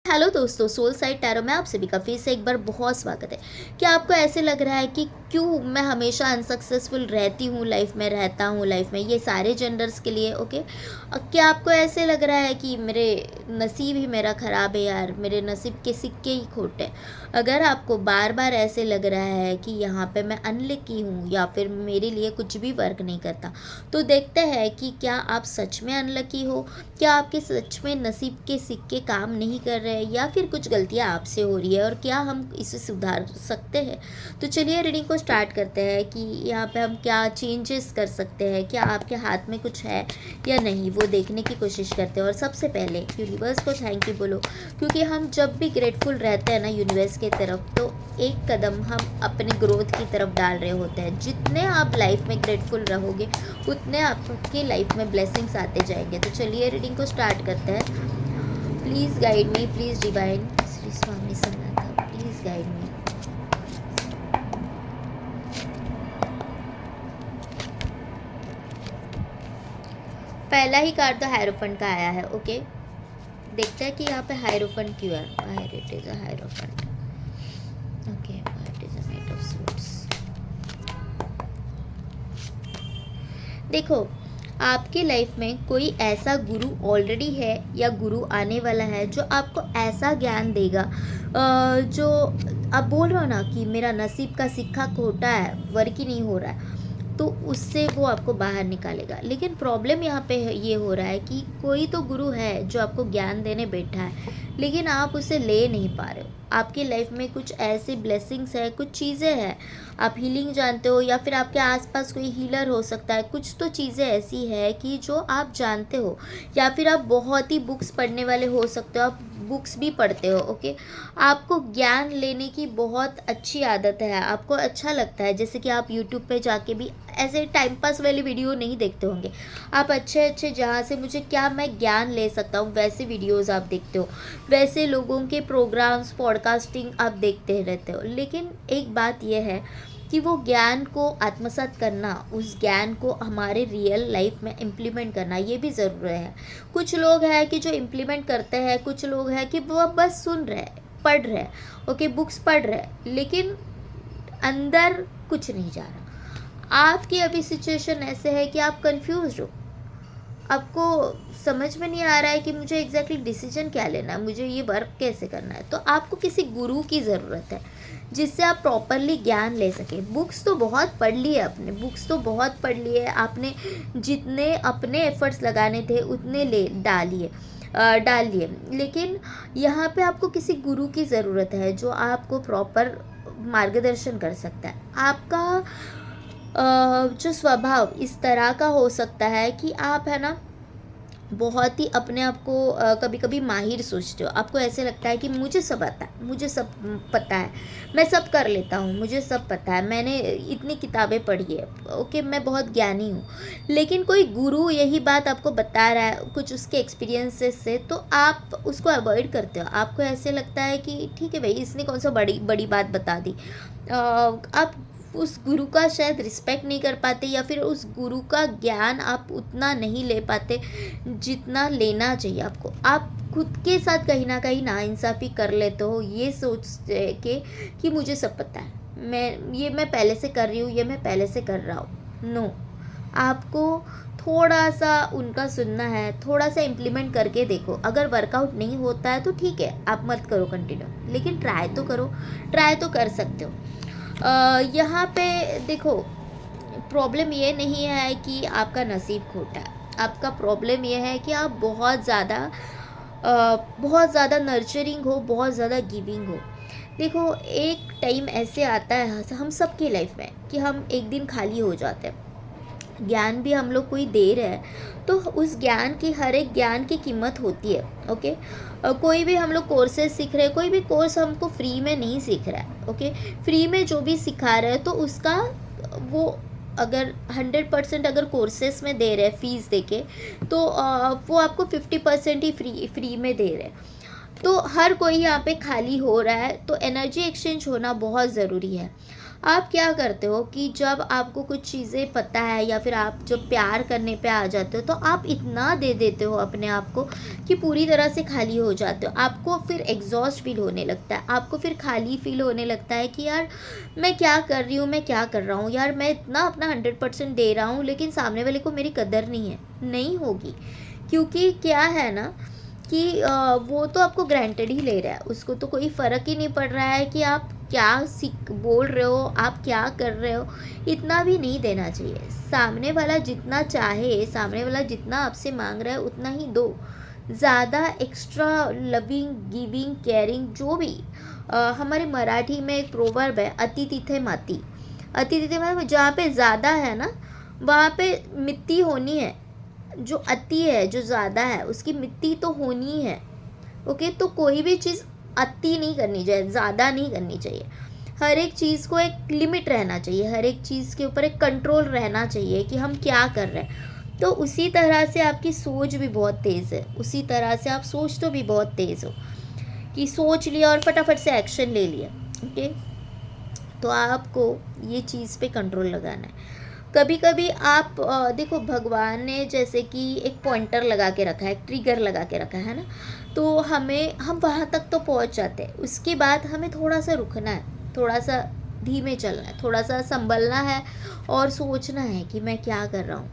Hello दोस्तों, soul side tarot में आप सभी का फिर से एक बार बहुत स्वागत है। क्या आपको ऐसे लग रहा है कि क्यों मैं हमेशा अनसक्सेसफुल रहती हूँ, लाइफ में रहता हूँ, लाइफ में ये सारे जेंडर्स के लिए ओके। क्या आपको ऐसे लग रहा है कि मेरे नसीब ही मेरा ख़राब है यार, मेरे नसीब के सिक्के ही खोटे हैं? अगर आपको बार बार ऐसे लग रहा है कि यहाँ पे मैं अनलकी हूँ या फिर मेरे लिए कुछ भी वर्क नहीं करता, तो देखते हैं कि क्या आप सच में अनलकी हो, क्या आपके सच में नसीब के सिक्के काम नहीं कर रहे हैं या फिर कुछ गलतियाँ आपसे हो रही है और क्या हम इसे सुधार सकते हैं। तो चलिए रीडिंग को स्टार्ट करते हैं कि यहाँ पे हम क्या चेंजेस कर सकते हैं, क्या आपके हाथ में कुछ है या नहीं, वो देखने की कोशिश करते हैं। और सबसे पहले यूनिवर्स को थैंक यू बोलो, क्योंकि हम जब भी ग्रेटफुल रहते हैं ना यूनिवर्स की तरफ, तो एक कदम हम अपने ग्रोथ की तरफ डाल रहे होते हैं। जितने आप लाइफ में ग्रेटफुल रहोगे उतने आपकी लाइफ में ब्लेसिंग्स आते जाएंगे। तो चलिए रीडिंग को स्टार्ट करते हैं। Please guide me, please divine Shri Swami Samarth, please guide me. पहला ही कार्ड तो हायरोफेंट का आया है। ओके, देखते हैं कि यहाँ पे हायरोफेंट क्यों है। Why it is a hierophant? Okay, it is a Knight of Swords। देखो, आपकी लाइफ में कोई ऐसा गुरु ऑलरेडी है या गुरु आने वाला है जो आपको ऐसा ज्ञान देगा जो आप बोल रहे हो ना कि मेरा नसीब का सिक्का खोटा है, वर्क ही नहीं हो रहा है, तो उससे वो आपको बाहर निकालेगा। लेकिन प्रॉब्लम यहाँ पे ये हो रहा है कि कोई तो गुरु है जो आपको ज्ञान देने बैठा है, लेकिन आप उसे ले नहीं पा रहे हो। आपकी लाइफ में कुछ ऐसी ब्लेसिंग्स है, कुछ चीज़ें हैं, आप हीलिंग जानते हो या फिर आपके आसपास कोई हीलर हो सकता है। कुछ तो चीज़ें ऐसी है कि जो आप जानते हो, या फिर आप बहुत ही बुक्स पढ़ने वाले हो सकते हो, आप बुक्स भी पढ़ते हो। ओके, आपको ज्ञान लेने की बहुत अच्छी आदत है, आपको अच्छा लगता है। जैसे कि आप यूट्यूब पे जाके भी ऐसे टाइम पास वाली वीडियो नहीं देखते होंगे, आप अच्छे अच्छे जहाँ से मुझे क्या मैं ज्ञान ले सकता हूँ वैसे वीडियोस आप देखते हो, वैसे लोगों के प्रोग्राम्स पॉडकास्टिंग आप देखते रहते हो। लेकिन एक बात यह है कि वो ज्ञान को आत्मसात करना, उस ज्ञान को हमारे रियल लाइफ में इम्प्लीमेंट करना, ये भी ज़रूरी है। कुछ लोग हैं कि जो इम्प्लीमेंट करते हैं, कुछ लोग हैं कि वो बस सुन रहे हैं, पढ़ रहे हैं, ओके बुक्स पढ़ रहे हैं, लेकिन अंदर कुछ नहीं जा रहा। आपकी अभी सिचुएशन ऐसे है कि आप कंफ्यूज हो, आपको समझ में नहीं आ रहा है कि मुझे एग्जैक्टली डिसीजन क्या लेना है, मुझे ये वर्क कैसे करना है। तो आपको किसी गुरु की ज़रूरत है जिससे आप प्रॉपरली ज्ञान ले सके। बुक्स तो बहुत पढ़ ली है आपने, बुक्स तो बहुत पढ़ ली है आपने, जितने अपने एफर्ट्स लगाने थे उतने ले डाल लिए, लेकिन यहाँ पे आपको किसी गुरु की ज़रूरत है जो आपको प्रॉपर मार्गदर्शन कर सकता है। आपका जो स्वभाव इस तरह का हो सकता है कि आप है ना बहुत ही अपने आप को कभी कभी माहिर सोचते हो। आपको ऐसे लगता है कि मुझे सब आता है, मुझे सब पता है, मैं सब कर लेता हूँ, मुझे सब पता है, मैंने इतनी किताबें पढ़ी है, ओके मैं बहुत ज्ञानी हूँ। लेकिन कोई गुरु यही बात आपको बता रहा है कुछ उसके एक्सपीरियंसेस से, तो आप उसको अवॉइड करते हो। आपको ऐसे लगता है कि ठीक है भाई, इसने कौन सा बड़ी बड़ी बात बता दी। आप उस गुरु का शायद रिस्पेक्ट नहीं कर पाते, या फिर उस गुरु का ज्ञान आप उतना नहीं ले पाते जितना लेना चाहिए आपको। आप खुद के साथ कहीं ना कहीं नाइंसाफ़ी कर लेते हो, ये सोच के कि मुझे सब पता है, मैं पहले से कर रही हूँ, ये मैं पहले से कर रहा हूँ। नो, आपको थोड़ा सा उनका सुनना है, थोड़ा सा इम्प्लीमेंट करके देखो। अगर वर्कआउट नहीं होता है तो ठीक है, आप मत करो कंटिन्यू, लेकिन ट्राई तो करो, ट्राई तो कर सकते हो। यहाँ पे देखो, प्रॉब्लम ये नहीं है कि आपका नसीब खोटा है, आपका प्रॉब्लम ये है कि आप बहुत ज़्यादा नर्चरिंग हो, बहुत ज़्यादा गिविंग हो। देखो, एक टाइम ऐसे आता है हम सबकी लाइफ में कि हम एक दिन खाली हो जाते हैं। ज्ञान भी हम लोग कोई दे रहे हैं तो उस ज्ञान की, हर एक ज्ञान की कीमत होती है। ओके, कोई भी हम लोग कोर्सेज सीख रहे हैं, कोई भी कोर्स हमको फ्री में नहीं सीख रहा है। ओके, फ्री में जो भी सिखा रहे हैं तो उसका वो अगर 100% अगर कोर्सेस में दे रहे हैं फीस दे के, तो वो आपको 50% ही फ्री में दे रहे हैं। तो हर कोई यहाँ पे खाली हो रहा है, तो एनर्जी एक्सचेंज होना बहुत ज़रूरी है। आप क्या करते हो कि जब आपको कुछ चीज़ें पता है या फिर आप जब प्यार करने पे आ जाते हो तो आप इतना दे देते हो अपने आप को कि पूरी तरह से खाली हो जाते हो। आपको फिर एग्जॉस्ट फील होने लगता है, आपको फिर खाली फील होने लगता है कि यार मैं क्या कर रही हूँ, मैं क्या कर रहा हूँ यार, मैं इतना अपना 100% दे रहा हूँ लेकिन सामने वाले को मेरी कदर नहीं है, नहीं होगी। क्योंकि क्या है ना कि वो तो आपको ग्रांटेड ही ले रहा है, उसको तो कोई फ़र्क ही नहीं पड़ रहा है कि आप क्या सीख बोल रहे हो, आप क्या कर रहे हो, इतना भी नहीं देना चाहिए। सामने वाला जितना चाहे, सामने वाला जितना आपसे मांग रहा है उतना ही दो। ज़्यादा एक्स्ट्रा लविंग, गिविंग, केयरिंग जो भी हमारे मराठी में एक प्रोवर्ब है, अति तिथे माती। अति तिथे मतलब जहाँ पे ज़्यादा है ना वहाँ पे मिट्टी होनी है। जो अति है, जो ज़्यादा है, उसकी मिट्टी तो होनी है। ओके, तो कोई भी चीज़ अति नहीं करनी चाहिए, ज़्यादा नहीं करनी चाहिए। हर एक चीज़ को एक लिमिट रहना चाहिए, हर एक चीज़ के ऊपर एक कंट्रोल रहना चाहिए कि हम क्या कर रहे हैं। तो उसी तरह से आपकी सोच भी बहुत तेज़ है, उसी तरह से आप सोच तो भी बहुत तेज़ हो कि सोच लिया और फटाफट से एक्शन ले लिया। ओके, तो आपको ये चीज़ पे कंट्रोल लगाना है। कभी कभी आप देखो, भगवान ने जैसे कि एक पॉइंटर लगा के रखा है, ट्रिगर लगा के रखा है ना, तो हम वहाँ तक तो पहुँच जाते हैं। उसके बाद हमें थोड़ा सा रुकना है, थोड़ा सा धीमे चलना है, थोड़ा सा संभलना है और सोचना है कि मैं क्या कर रहा हूँ,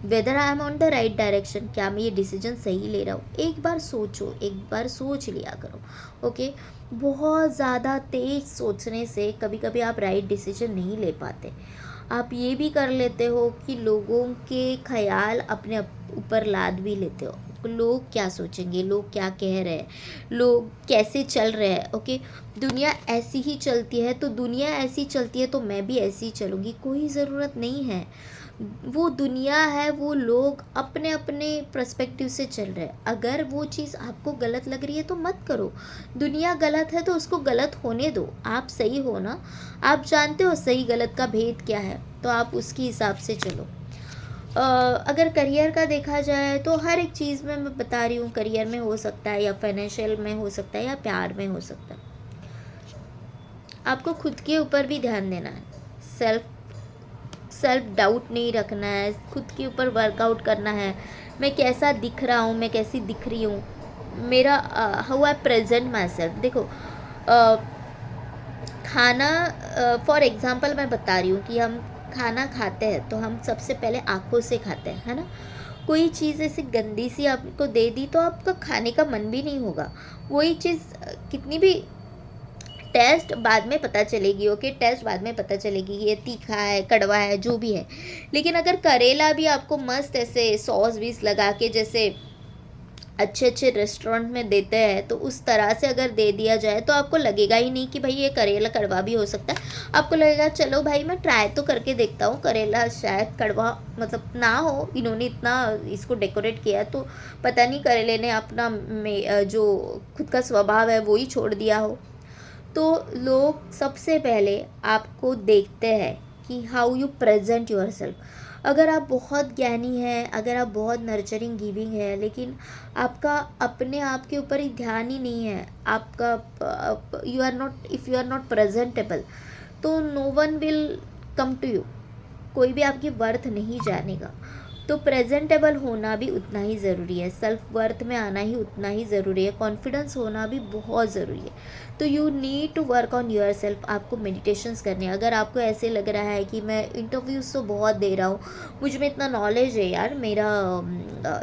whether I am on the right direction, क्या मैं ये डिसीजन सही ले रहा हूँ। एक बार सोचो, एक बार सोच लिया करो। ओके, बहुत ज़्यादा तेज़ सोचने से कभी कभी आप राइट डिसीजन नहीं ले पाते। आप ये भी कर लेते हो कि लोगों के ख्याल अपने ऊपर लाद भी लेते हो। लोग क्या सोचेंगे, लोग क्या कह रहे हैं, लोग कैसे चल रहे हैं। ओके, दुनिया ऐसी ही चलती है तो दुनिया ऐसी चलती है तो मैं भी ऐसी ही चलूँगी, कोई ज़रूरत नहीं है। वो दुनिया है, वो लोग अपने अपने पर्सपेक्टिव से चल रहे हैं। अगर वो चीज़ आपको गलत लग रही है तो मत करो। दुनिया गलत है तो उसको गलत होने दो, आप सही हो ना। आप जानते हो सही गलत का भेद क्या है, तो आप उसके हिसाब से चलो। अगर करियर का देखा जाए तो हर एक चीज़ में मैं बता रही हूँ, करियर में हो सकता है या फाइनेंशियल में हो सकता है या प्यार में हो सकता है। आपको खुद के ऊपर भी ध्यान देना है, सेल्फ सेल्फ डाउट नहीं रखना है, खुद के ऊपर वर्कआउट करना है। मैं कैसा दिख रहा हूँ, मैं कैसी दिख रही हूँ, मेरा how I present my self. देखो, खाना, फॉर एग्ज़ाम्पल मैं बता रही हूँ कि हम खाना खाते हैं तो हम सबसे पहले आँखों से खाते हैं, है ना। कोई चीज़ ऐसी गंदी सी आपको दे दी तो आपका खाने का मन भी नहीं होगा। वही चीज़ कितनी भी टेस्ट बाद में पता चलेगी। ओके, टेस्ट बाद में पता चलेगी ये तीखा है, कड़वा है, जो भी है। लेकिन अगर करेला भी आपको मस्त ऐसे सॉस बीस लगा के जैसे अच्छे अच्छे रेस्टोरेंट में देते हैं तो उस तरह से अगर दे दिया जाए तो आपको लगेगा ही नहीं कि भाई ये करेला कड़वा भी हो सकता है। आपको लगेगा चलो भाई मैं ट्राई तो करके देखता हूँ, करेला शायद कड़वा मतलब ना हो, इन्होंने इतना इसको डेकोरेट किया तो पता नहीं करेले ने अपना जो खुद का स्वभाव है वो ही छोड़ दिया हो। तो लोग सबसे पहले आपको देखते हैं कि how you present your self. अगर आप बहुत ज्ञानी हैं, अगर आप बहुत नर्चरिंग गिविंग है, लेकिन आपका अपने आप के ऊपर ही ध्यान ही नहीं है, आपका you are not, if you are not presentable तो no one will come to you, कोई भी आपकी वर्थ नहीं जानेगा। तो प्रेजेंटेबल होना भी उतना ही ज़रूरी है, सेल्फ वर्थ में आना ही उतना ही ज़रूरी है, कॉन्फिडेंस होना भी बहुत ज़रूरी है। तो you need to work on yourself. आपको मेडिटेशंस करने हैं। अगर आपको ऐसे लग रहा है कि मैं इंटरव्यूज़ तो बहुत दे रहा हूँ, मुझ में इतना नॉलेज है यार, मेरा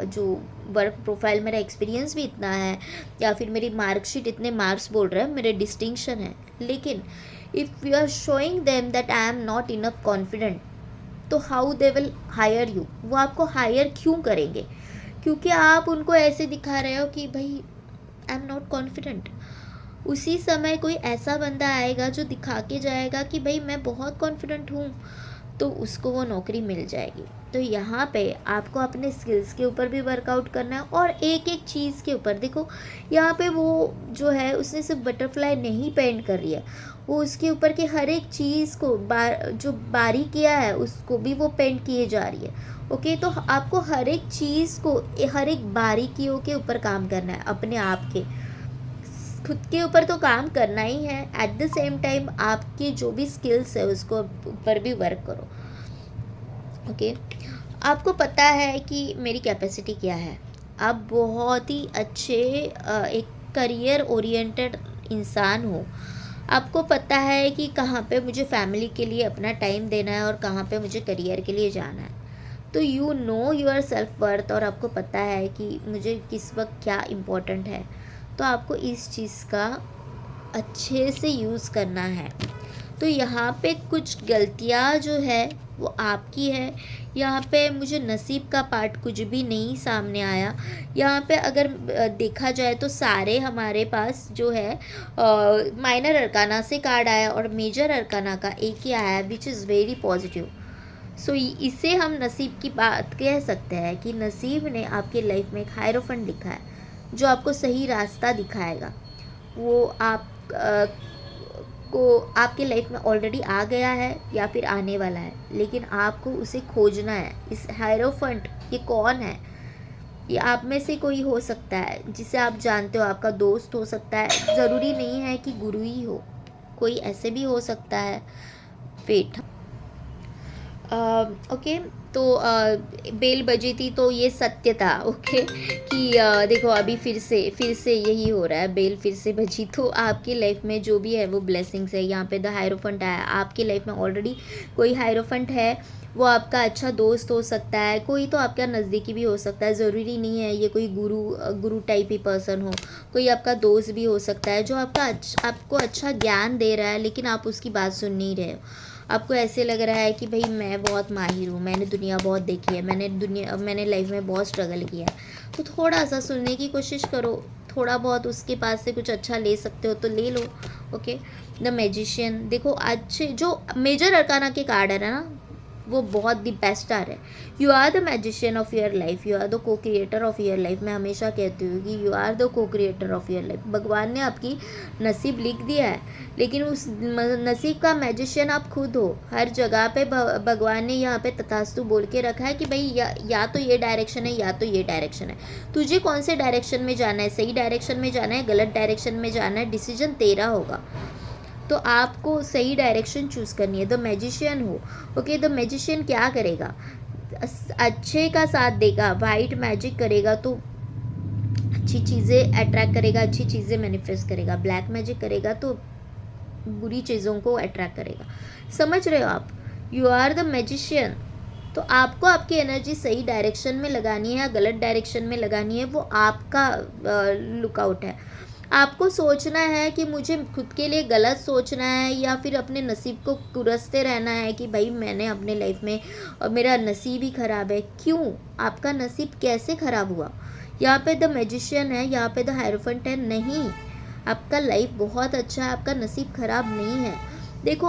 जो वर्क प्रोफाइल, मेरा एक्सपीरियंस भी इतना है, या फिर मेरी मार्कशीट इतने मार्क्स बोल रहे हैं, मेरे डिस्टिंक्शन है, लेकिन if you are showing them that I am not enough confident, तो how they will hire you. वो आपको हायर क्यों करेंगे? क्योंकि आप उनको ऐसे दिखा रहे हो कि भाई आई एम नॉट कॉन्फिडेंट। उसी समय कोई ऐसा बंदा आएगा जो दिखा के जाएगा कि भाई मैं बहुत कॉन्फिडेंट हूँ, तो उसको वो नौकरी मिल जाएगी। तो यहाँ पे आपको अपने स्किल्स के ऊपर भी वर्कआउट करना है और एक एक चीज़ के ऊपर देखो। यहाँ पे वो जो है उसने सिर्फ बटरफ्लाई नहीं पेंट कर रही है, वो उसके ऊपर की हर एक चीज़ को जो बारीकियाँ है उसको भी वो पेंट किए जा रही है। ओके, तो आपको हर एक चीज़ को, हर एक बारीकियों के ऊपर काम करना है अपने आप के। खुद के ऊपर तो काम करना ही है, एट द सेम टाइम आपकी जो भी स्किल्स है उसको ऊपर भी वर्क करो। ओके, आपको पता है कि मेरी कैपेसिटी क्या है, आप बहुत ही अच्छे एक करियर ओरिएंटेड इंसान हो। आपको पता है कि कहाँ पे मुझे फैमिली के लिए अपना टाइम देना है और कहाँ पे मुझे करियर के लिए जाना है। तो you know your self worth, और आपको पता है कि मुझे किस वक्त क्या इम्पोर्टेंट है। तो आपको इस चीज़ का अच्छे से यूज़ करना है। तो यहाँ पे कुछ गलतियाँ जो है वो आपकी है। यहाँ पे मुझे नसीब का पार्ट कुछ भी नहीं सामने आया। यहाँ पे अगर देखा जाए तो सारे हमारे पास जो है माइनर अरकाना से कार्ड आया और मेजर अरकाना का एक ही आया, विच इज़ वेरी पॉजिटिव। सो इसे हम नसीब की बात कह सकते हैं कि नसीब ने आपके लाइफ में एक हायरोफेंट लिखा है जो आपको सही रास्ता दिखाएगा। वो आप को आपके लाइफ में ऑलरेडी आ गया है या फिर आने वाला है, लेकिन आपको उसे खोजना है। इस हायरोफेंट ये कौन है? ये आप में से कोई हो सकता है जिसे आप जानते हो, आपका दोस्त हो सकता है, ज़रूरी नहीं है कि गुरु ही हो, कोई ऐसे भी हो सकता है। वेट, ओके, तो बेल बजी थी तो ये सत्य था। ओके, कि देखो अभी फिर से यही हो रहा है, बेल फिर से बजी। तो आपकी लाइफ में जो भी है वो ब्लेसिंग्स है। यहाँ पे द हायरोफेंट आया, आपकी लाइफ में ऑलरेडी कोई हायरोफेंट है। वो आपका अच्छा दोस्त हो सकता है, कोई तो आपका नज़दीकी भी हो सकता है, ज़रूरी नहीं है ये कोई गुरु टाइप ही पर्सन हो। कोई आपका दोस्त भी हो सकता है जो आपको अच्छा ज्ञान दे रहा है, लेकिन आप उसकी बात सुन नहीं रहे हो। आपको ऐसे लग रहा है कि भाई मैं बहुत माहिर हूँ, मैंने दुनिया बहुत देखी है, मैंने लाइफ में बहुत स्ट्रगल किया है। तो थोड़ा सा सुनने की कोशिश करो, थोड़ा बहुत उसके पास से कुछ अच्छा ले सकते हो तो ले लो। ओके, द मैजिशियन, देखो अच्छे जो मेजर अरकाना के कार्ड है ना, वो बहुत दी बेस्ट आ रहा है। You are the magician of your life, you are the co creator of your life. मैं हमेशा कहती हूँ कि you are the co creator of your life. भगवान ने आपकी नसीब लिख दिया है, लेकिन उस नसीब का मैजिशियन आप खुद हो। हर जगह पे भगवान ने यहाँ पे तथास्तु बोल के रखा है कि भाई या तो ये डायरेक्शन है या तो ये डायरेक्शन है। तुझे कौन से डायरेक्शन में जाना है, सही डायरेक्शन में जाना है, गलत डायरेक्शन में जाना है, डिसीजन तेरा होगा। तो आपको सही डायरेक्शन चूज़ करनी है। द मैजिशियन हो, ओके, द मैजिशियन क्या करेगा? अच्छे का साथ देगा, वाइट मैजिक करेगा तो अच्छी चीज़ें अट्रैक्ट करेगा, अच्छी चीज़ें मैनिफेस्ट करेगा। ब्लैक मैजिक करेगा तो बुरी चीज़ों को अट्रैक्ट करेगा। समझ रहे हो आप? You are the magician. तो आपको आपकी एनर्जी सही डायरेक्शन में लगानी है या गलत डायरेक्शन में लगानी है, वो आपका लुकआउट है। आपको सोचना है कि मुझे खुद के लिए गलत सोचना है या फिर अपने नसीब को कुरसते रहना है कि भाई मैंने अपने लाइफ में मेरा नसीब ही ख़राब है। क्यों? आपका नसीब कैसे ख़राब हुआ? यहाँ पे द मैजिशियन है, यहाँ पे द हायरोफेंट है। नहीं, आपका लाइफ बहुत अच्छा है, आपका नसीब ख़राब नहीं है। देखो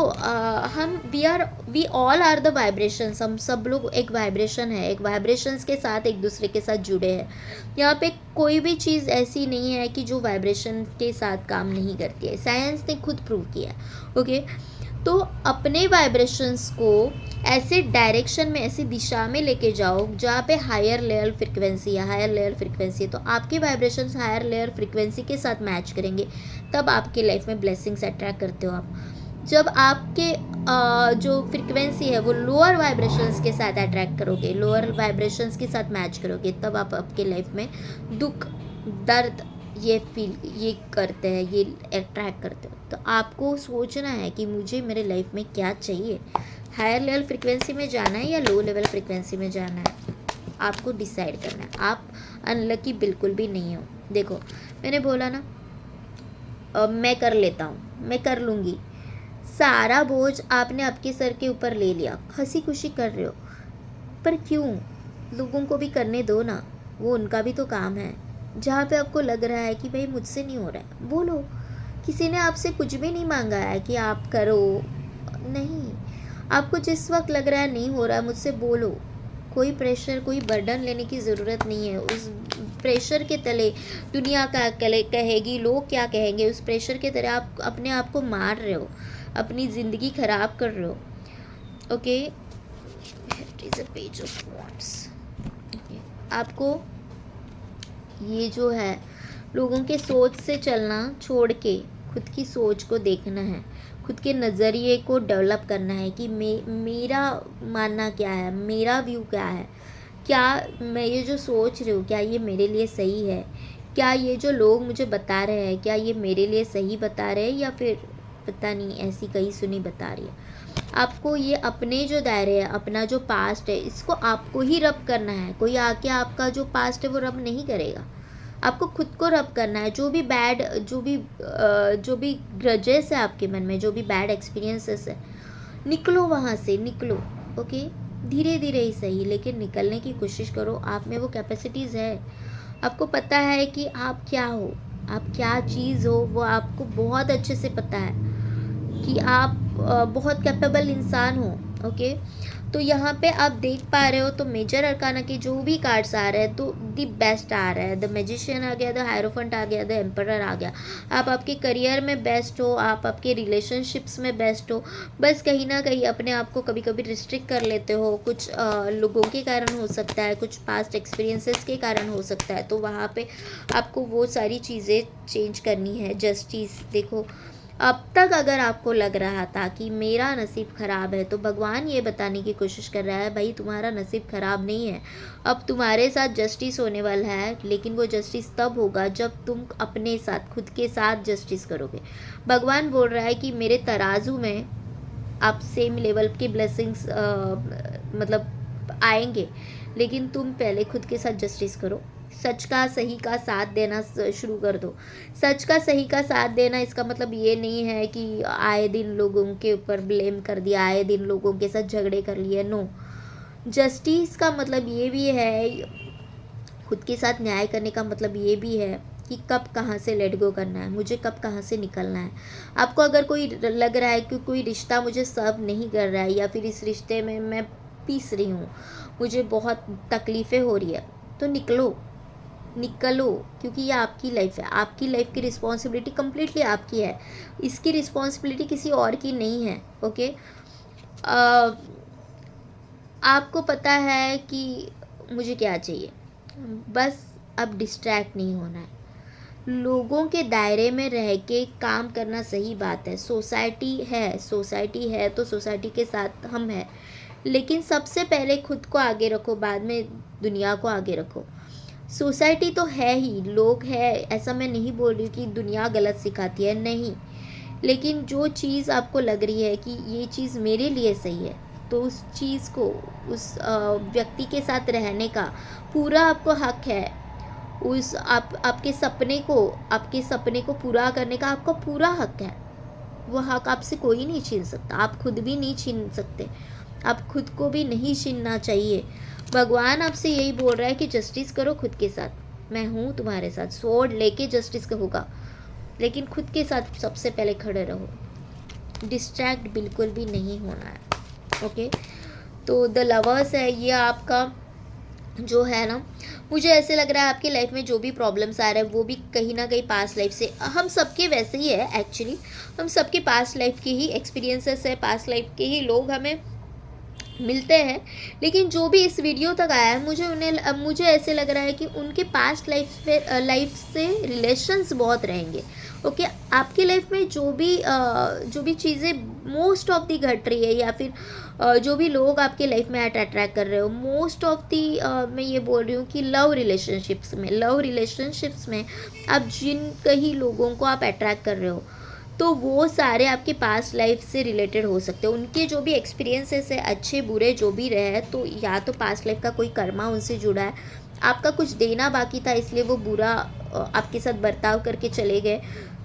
we all are the vibrations. हम सब लोग एक वाइब्रेशन है, एक वाइब्रेशंस के साथ एक दूसरे के साथ जुड़े हैं। यहाँ पे कोई भी चीज़ ऐसी नहीं है कि जो वाइब्रेशन के साथ काम नहीं करती है। साइंस ने खुद प्रूव किया है। ओके, तो अपने वाइब्रेशंस को ऐसे डायरेक्शन में, ऐसी दिशा में लेके जाओ जहाँ पे हायर लेयर फ्रिक्वेंसी है, हायर लेयर फ्रिक्वेंसी है। तो आपके वाइब्रेशंस हायर लेयर फ्रिक्वेंसी के साथ मैच करेंगे, तब आपके लाइफ में ब्लेसिंग्स अट्रैक्ट करते हो आप। जब आपके जो फ्रिक्वेंसी है वो लोअर वाइब्रेशंस के साथ अट्रैक्ट करोगे, लोअर वाइब्रेशंस के साथ मैच करोगे, तब आप आपके लाइफ में दुख, दर्द ये करते हैं, ये अट्रैक्ट करते हो। तो आपको सोचना है कि मुझे मेरे लाइफ में क्या चाहिए, हायर लेवल फ्रिक्वेंसी में जाना है या लो लेवल फ्रिक्वेंसी में जाना है। आपको डिसाइड करना है। आप अनलकी बिल्कुल भी नहीं हो। देखो मैंने बोला ना, मैं कर लेता हूँ, मैं कर लूँगी, सारा बोझ आपने आपके सर के ऊपर ले लिया, हंसी खुशी कर रहे हो, पर क्यों? लोगों को भी करने दो ना, वो उनका भी तो काम है। जहाँ पे आपको लग रहा है कि भाई मुझसे नहीं हो रहा है, बोलो। किसी ने आपसे कुछ भी नहीं मांगा है कि आप करो, नहीं। आपको जिस वक्त लग रहा है नहीं हो रहा है, मुझसे बोलो। कोई प्रेशर, कोई बर्डन लेने की ज़रूरत नहीं है। उस प्रेशर के तले दुनिया क्या कहेगी, लोग क्या कहेंगे, उस प्रेशर के तले आप अपने आप को मार रहे हो, अपनी ज़िंदगी ख़राब कर रहे हो। Okay, it is a page of wands. आपको ये जो है लोगों के सोच से चलना छोड़ के खुद की सोच को देखना है, खुद के नज़रिए को डेवलप करना है कि मेरा मानना क्या है, मेरा व्यू क्या है, क्या मैं ये जो सोच रही हूँ क्या ये मेरे लिए सही है, क्या ये जो लोग मुझे बता रहे हैं क्या ये मेरे लिए सही बता रहे हैं या फिर पता नहीं ऐसी कहीं सुनी बता रही है। आपको ये अपने जो दायरे है, अपना जो पास्ट है, इसको आपको ही रब करना है। कोई आके आपका जो पास्ट है वो रब नहीं करेगा, आपको खुद को रब करना है। जो भी ग्रजेस है आपके मन में, जो भी बैड एक्सपीरियंसेस है, निकलो वहाँ से, निकलो। ओके, धीरे धीरे ही सही लेकिन निकलने की कोशिश करो। आप में वो कैपेसिटीज़ है, आपको पता है कि आप क्या हो, आप क्या चीज़ हो, वो आपको बहुत अच्छे से पता है कि आप बहुत कैपेबल इंसान हो। ओके, तो यहाँ पे आप देख पा रहे हो तो मेजर अरकाना के जो भी कार्ड्स आ रहे हैं तो दी बेस्ट आ रहा है। द मैजिशियन आ गया, द हायरोफेंट आ गया, द एम्परर आ गया। आप आपके करियर में बेस्ट हो, आप आपके रिलेशनशिप्स में बेस्ट हो, बस कहीं ना कहीं अपने आप को कभी कभी रिस्ट्रिक्ट कर लेते हो। कुछ लोगों के कारण हो सकता है, कुछ पास्ट एक्सपीरियंसेस के कारण हो सकता है, तो वहाँ पे आपको वो सारी चीज़ें चेंज करनी है। जस्टिस देखो, अब तक अगर आपको लग रहा था कि मेरा नसीब ख़राब है तो भगवान ये बताने की कोशिश कर रहा है भाई तुम्हारा नसीब ख़राब नहीं है। अब तुम्हारे साथ जस्टिस होने वाला है, लेकिन वो जस्टिस तब होगा जब तुम अपने साथ, खुद के साथ जस्टिस करोगे। भगवान बोल रहा है कि मेरे तराजू में आप सेम लेवल की ब्लेसिंग्स मतलब आएंगे, लेकिन तुम पहले खुद के साथ जस्टिस करो। सच का सही का साथ देना शुरू कर दो। सच का सही का साथ देना इसका मतलब ये नहीं है कि आए दिन लोगों के ऊपर ब्लेम कर दिया, आए दिन लोगों के साथ झगड़े कर लिए। नो, जस्टिस का मतलब ये भी है, खुद के साथ न्याय करने का मतलब ये भी है कि कब कहाँ से लेट गो करना है, मुझे कब कहाँ से निकलना है। आपको अगर कोई लग रहा है कि कोई रिश्ता मुझे सर्व नहीं कर रहा है या फिर इस रिश्ते में मैं पीस रही हूँ, मुझे बहुत तकलीफ़ें हो रही है, तो निकलो, निकलो, क्योंकि ये आपकी लाइफ है। आपकी लाइफ की रिस्पॉन्सिबिलिटी कम्प्लीटली आपकी है, इसकी रिस्पॉन्सिबिलिटी किसी और की नहीं है। ओके, आपको पता है कि मुझे क्या चाहिए, बस अब डिस्ट्रैक्ट नहीं होना है। लोगों के दायरे में रह के काम करना सही बात है। सोसाइटी है तो सोसाइटी के साथ हम हैं, लेकिन सबसे पहले खुद को आगे रखो, बाद में दुनिया को आगे रखो। सोसाइटी तो है ही, लोग है, ऐसा मैं नहीं बोल रही कि दुनिया गलत सिखाती है, नहीं, लेकिन जो चीज़ आपको लग रही है कि ये चीज़ मेरे लिए सही है, तो उस चीज़ को, उस व्यक्ति के साथ रहने का पूरा आपको हक है। आपके सपने को पूरा करने का आपका पूरा हक है। वो हक आपसे कोई नहीं छीन सकता, आप खुद भी नहीं छीन सकते, आप खुद को भी नहीं छीनना चाहिए। भगवान आपसे यही बोल रहा है कि जस्टिस करो खुद के साथ। मैं हूँ तुम्हारे साथ, स्वॉर्ड लेके जस्टिस का होगा, लेकिन खुद के साथ सबसे पहले खड़े रहो। डिस्ट्रैक्ट बिल्कुल भी नहीं होना है। ओके, तो द लवर्स है ये आपका जो है ना, मुझे ऐसे लग रहा है आपकी लाइफ में जो भी प्रॉब्लम्स आ रहे हैं वो भी कहीं ना कहीं पास्ट लाइफ से, हम सबके वैसे ही है एक्चुअली, हम सबके पास्ट लाइफ के ही एक्सपीरियंसेस है, पास्ट लाइफ के ही लोग हमें मिलते हैं। लेकिन जो भी इस वीडियो तक आया है, मुझे ऐसे लग रहा है कि उनके पास्ट लाइफ से रिलेशंस बहुत रहेंगे। ओके, आपकी लाइफ में जो भी चीज़ें मोस्ट ऑफ दी घट रही है, या फिर जो भी लोग आपके लाइफ में अट्रैक्ट कर रहे हो, मोस्ट ऑफ दी मैं ये बोल रही हूँ कि लव रिलेशनशिप्स में आप जिन कई लोगों को आप अट्रैक्ट कर रहे हो, तो वो सारे आपके पास्ट लाइफ से रिलेटेड हो सकते हैं। उनके जो भी एक्सपीरियंसेस है, अच्छे बुरे जो भी रहे, तो या तो पास्ट लाइफ का कोई कर्मा उनसे जुड़ा है, आपका कुछ देना बाकी था इसलिए वो बुरा आपके साथ बर्ताव करके चले गए।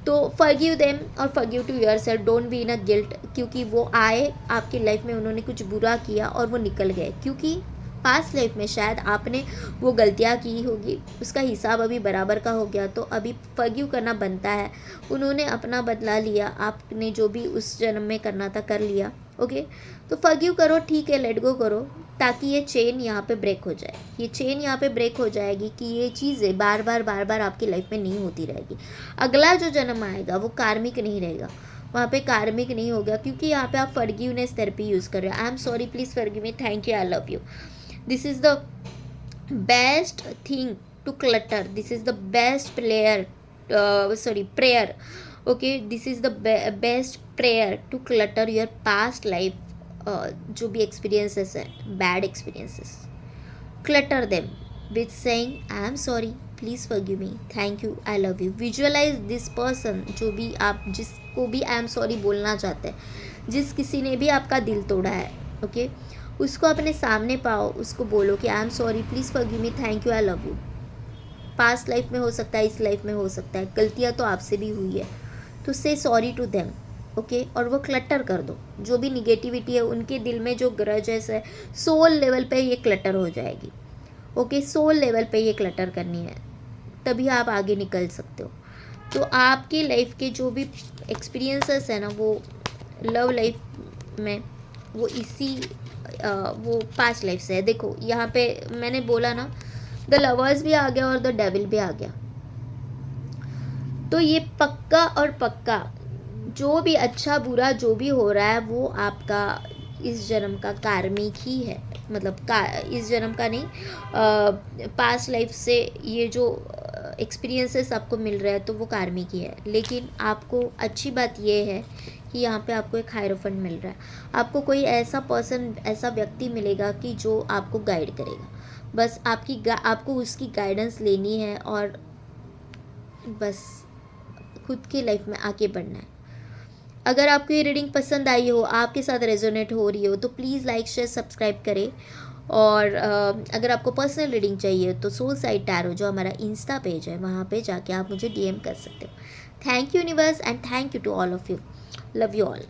तो फॉरगिव देम और forgive to yourself, don't be in a guilt, क्योंकि वो आए आपकी लाइफ में, उन्होंने कुछ बुरा किया और वो निकल गए, क्योंकि पास्ट लाइफ में शायद आपने वो गलतियाँ की होगी, उसका हिसाब अभी बराबर का हो गया, तो अभी फॉरगिव करना बनता है। उन्होंने अपना बदला लिया, आपने जो भी उस जन्म में करना था कर लिया। ओके, तो फॉरगिव करो, ठीक है, लेट गो करो, ताकि ये चेन यहाँ पे ब्रेक हो जाए। ये चेन यहाँ पे ब्रेक हो जाएगी कि ये चीज़ें बार बार आपकी लाइफ में नहीं होती रहेगी। अगला जो जन्म आएगा वो कार्मिक नहीं रहेगा, वहाँ पे कार्मिक नहीं होगा, क्योंकि यहाँ पे आप फॉरगिवनेस थेरेपी यूज़ कर रहे हो। I am sorry, please forgive me, thank you, I love you. This is the best thing to clutter. This is the best player sorry, prayer. Okay, this is the best prayer to clutter your past life. जो भी experiences है, bad experiences, clutter them with saying I am sorry, please forgive me, thank you, I love you. Visualize this person, जो भी आप जिसको भी I am sorry बोलना चाहते हैं, जिस किसी ने भी आपका दिल तोड़ा है, ओके, उसको अपने सामने पाओ, उसको बोलो कि I am sorry, please forgive me, thank you, I love you. Past life में हो सकता है, इस लाइफ में हो सकता है, गलतियाँ तो आपसे भी हुई है, तो से सॉरी टू देम. ओके, और वो क्लटर कर दो. जो भी निगेटिविटी है उनके दिल में, जो ग्रजेस है, सोल लेवल पे ये क्लटर हो जाएगी. ओके, सोल लेवल पे ये क्लटर करनी है, तभी आप आगे निकल सकते हो. तो आपकी लाइफ के जो भी एक्सपीरियंसेस है ना, वो लव लाइफ में वो वो पास्ट लाइफ से है. देखो यहाँ पे मैंने बोला ना, द लवर्स भी आ गया और द डेविल भी आ गया. तो ये पक्का और पक्का जो भी अच्छा बुरा जो भी हो रहा है वो आपका इस जन्म का कार्मिक ही है. मतलब इस जन्म का नहीं, पास्ट लाइफ से ये जो एक्सपीरियंसेस आपको मिल रहा है तो वो कार्मिक ही है. लेकिन आपको अच्छी बात ये है कि यहाँ पे आपको एक हायरोफेंट मिल रहा है. आपको कोई ऐसा पर्सन, ऐसा व्यक्ति मिलेगा कि जो आपको गाइड करेगा. बस आपको उसकी गाइडेंस लेनी है और बस खुद की लाइफ में आगे बढ़ना है. अगर आपको ये रीडिंग पसंद आई हो, आपके साथ रेजोनेट हो रही हो, तो प्लीज़ लाइक शेयर सब्सक्राइब करें. और अगर आपको पर्सनल रीडिंग चाहिए तो सोल साइड टैरो जो हमारा इंस्टा पेज है वहाँ पे जाके आप मुझे DM कर सकते हो. Thank you universe and thank you to all of you. Love you all.